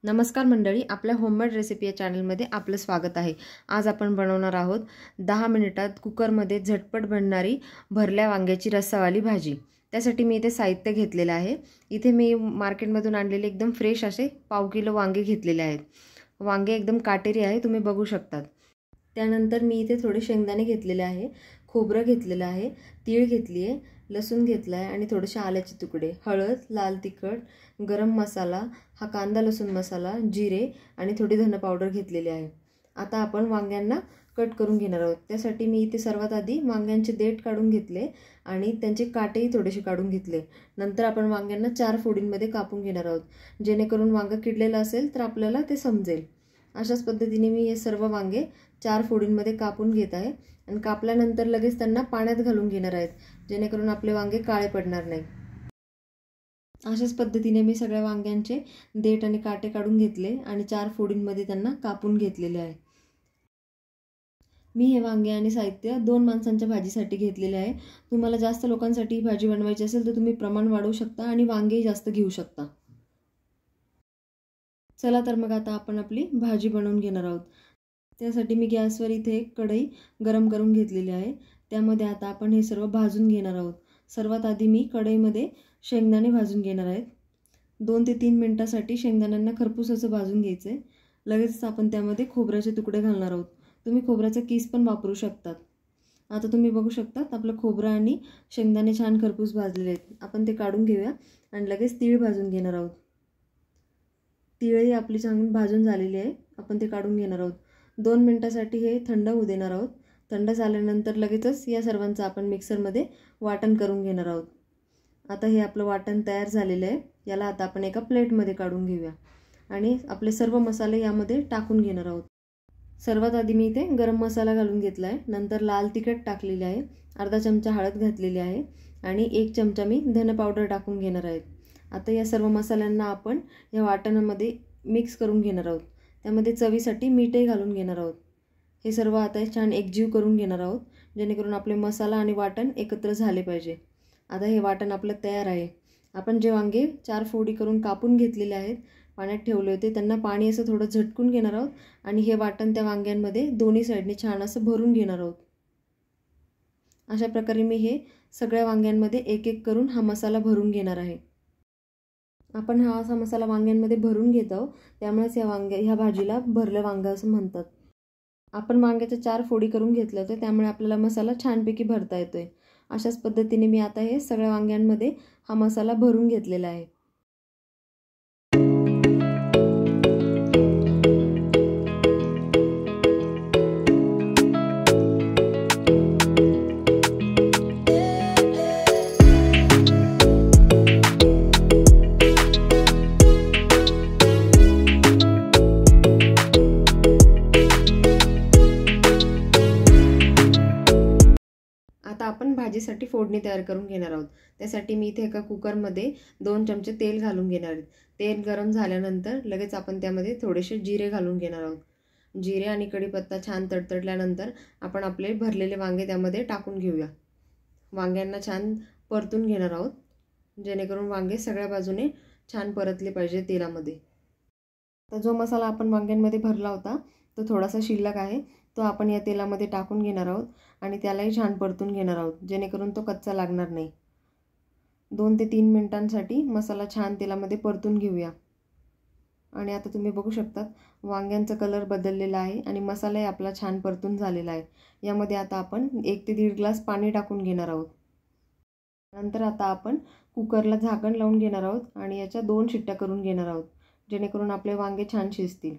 नमस्कार मंडळी, आपल्या होममेड रेसिपी या चॅनलमध्ये आपलं स्वागत आहे। आज आपण बनवणार आहोत 10 मिनिटात कुकरमध्ये झटपट बनणारी भरल्या वांग्याची रस्सावाली भाजी। त्यासाठी मी इथे साहित्य घेतलेले आहे। इथे मी मार्केटमधून आणलेले एकदम फ्रेश असे पाव किलो वांगे घेतलेले आहेत। वांगे एकदम काटेरी आहे, तुम्ही बघू शकता। त्यानंतर मी इथे थोडे शेंगदाणे घेतलेले आहे, खोबरं घेतलेलं आहे, तीळ घेतली आहे, लसूण घेतला आहे आणि थोडेसे आल्याचे तुकडे, हळद, लाल तिखट, गरम मसाला, हा कांदा लसूण मसाला, जिरे आणि थोडी धने पावडर घेतलेली आहे। आता आपण वांग्यांना कट करून घेणार आहोत। त्यासाठी मी इथे सर्वात आधी वांग्यांचे देठ काढून घेतले आणि त्यांचे काटेही थोडेसे काढून घेतले। नंतर आपण वांग्यांना 4 फोडींमध्ये कापून घेणार आहोत, जेणेकरून वांग किडलेलं असेल तर आपल्याला ते समजेल। अशाच पद्धतीने मी हे सर्व वांगे 4 फोडींमध्ये कापून घेत आहे आणि कापल्यानंतर लगेच त्यांना पाण्यात घालून घेणार आहेत, जेणेकरून आपले वांगे काळे पडणार नाही। अशाच पद्धतीने मी सगळ्या वांग्यांचे देठ आणि काटे काढून घेतले आणि 4 फोडींमध्ये त्यांना कापून घेतलेले आहे। मी हे वांगे आणि साहित्य 2 माणसांच्या भाजीसाठी घेतलेले आहे। तुम्हाला जास्त लोकांसाठी भाजी बनवायची असेल तर तुम्ही प्रमाण वाढवू शकता आणि वांगेही जास्त घेऊ शकता। चला तर मग आता आपण आपली भाजी बनवून घेणार आहोत। त्यासाठी मी गॅसवर इथे एक कढई गरम करून घेतलेली आहे। त्यामध्ये आता आपण हे सर्व भाजून घेणार आहोत। सर्वात आधी मी कढईमध्ये शेंगदाणे भाजून घेणार आहे। 2 ते 3 मिनिटांसाठी शेंगदाण्यांना खरपूस असं भाजून घ्यायचे। लगेच आपण त्यामध्ये खोबऱ्याचे तुकडे घालणार आहोत। तुम्ही खोबऱ्याचा किस पण वापरू शकतात। आता तुम्ही बघू शकता आपलं खोबरं आणि शेंगदाणे छान खरपूस भाजलेले आहेत। आपण ते काढून घेऊया आणि लगेच तीळ भाजून घेणार आहोत। तीळही आपली चांगली भाजून झालेली आहे, आपण ते काढून घेणार आहोत। 2 मिनिटांसाठी हे थंड होऊ देणार आहोत। थंड झाल्यानंतर लगेचच या सर्वांचं आपण मिक्सरमध्ये वाटण करून घेणार आहोत। आता हे आपलं वाटण तयार झालेलं आहे। याला आता आपण एका प्लेटमध्ये काढून घेऊया आणि आपले सर्व मसाले यामध्ये टाकून घेणार आहोत। सर्वात आधी मी इथे गरम मसाला घालून घेतला आहे, नंतर लाल तिखट टाकलेले आहे, अर्धा चमचा हळद घातलेली आहे आणि 1 चमचा मी धने पावडर टाकून घेणार आहे। आता या सर्व मसाल्यांना आपण या वाटणामध्ये मिक्स करून घेणार आहोत। त्यामध्ये चवीसाठी मीठही घालून घेणार आहोत। हे सर्व आता छान एकजीव करून घेणार आहोत, जेणेकरून आपले मसाला आणि वाटण एकत्र झाले पाहिजे। आता हे वाटण आपलं तयार आहे। आपण जे वांगे 4 फोडी करून कापून घेतलेले आहेत, पाण्यात ठेवले होते, त्यांना पाणी असं थोडं झटकून घेणार आहोत आणि हे वाटण त्या वांग्यांमध्ये दोन्ही साइडने छान असं भरून घेणार आहोत। अशा प्रकारे मी हे सगळ्या वांग्यांमध्ये एक एक करून हा मसाला भरून घेणार आहे। आपण हा असा मसाला वांग्यांमध्ये भरून घेत आहोत, त्यामुळेच ह्या भाजीला भरलं वांग असं म्हणतात। आपण वांग्याच्या 4 फोडी करून घेतल्या होत्या, त्यामुळे आपल्याला मसाला छानपैकी भरता येतोय। अशाच पद्धतीने मी आता हे सगळ्या वांग्यांमध्ये हा मसाला भरून घेतलेला आहे। आता आपण भाजीसाठी फोडणी तयार करून घेणार आहोत। त्यासाठी मी इथे एका कुकरमध्ये 2 चमचे तेल घालून घेणार आहे। तेल गरम झाल्यानंतर लगेच आपण त्यामध्ये थोडेसे जिरे घालून घेणार आहोत। जिरे आणि कढीपत्ता छान तडतडल्यानंतर आपण आपले भरलेले वांगे त्यामध्ये टाकून घेऊया। वांग्यांना छान परतून घेणार आहोत, जेणेकरून वांगे सगळ्या बाजूने छान परतले पाहिजे तेलामध्ये। तर जो मसाला आपण वांग्यांमध्ये भरला होता तो थोडासा शिल्लक आहे, तो आपण या तेलामध्ये टाकून घेणार आहोत आणि त्यालाही छान परतून घेणार आहोत, जेणेकरून तो कच्चा लागणार नाही। 2 ते 3 मिनिटांसाठी मसाला छान तेलामध्ये परतून घेऊया आणि आता तुम्ही बघू शकता वांग्यांचा कलर बदललेला आहे आणि मसालाही आपला छान परतून झालेला आहे। यामध्ये आता आपण 1 ते 1.5 ग्लास पाणी टाकून घेणार आहोत। नंतर आता आपण कुकरला झाकण लावून घेणार आहोत आणि याच्या 2 शिट्ट्या करून घेणार आहोत, जेणेकरून आपले वांगे छान शिजतील।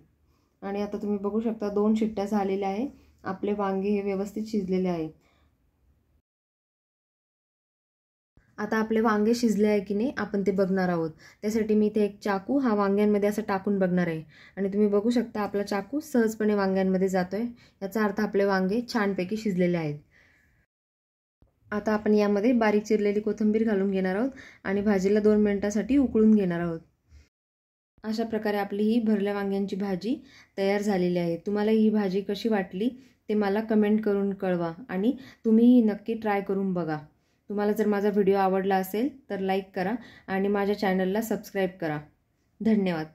आणि आता तुम्ही बघू शकता 2 शिट्ट्या झालेल्या आहे, आपले वांगे हे व्यवस्थित शिजलेले आहे। आता आपले वांगे शिजले आहे की नाही आपण ते बघणार आहोत। त्यासाठी मी इथे एक चाकू हा वांग्यांमध्ये असं टाकून बघणार आहे आणि तुम्ही बघू शकता आपला चाकू सहजपणे वांग्यांमध्ये जातोय, याचा अर्थ आपले वांगे छानपैकी शिजलेले आहेत। आता आपण यामध्ये बारीक चिरलेली कोथिंबीर घालून घेणार आहोत आणि भाजीला 2 मिनिटांसाठी उकळून घेणार आहोत। अशा प्रकारे आपली ही भरल्या वांग्यांची भाजी तयार झालेली आहे। तुम्हाला ही भाजी कशी वाटली ते मला कमेंट करून कळवा आणि तुम्ही नक्की ट्राय करून बघा। तुम्हाला जर माझा व्हिडिओ आवडला असेल तर लाईक करा आणि माझ्या चॅनलला सबस्क्राइब करा। धन्यवाद।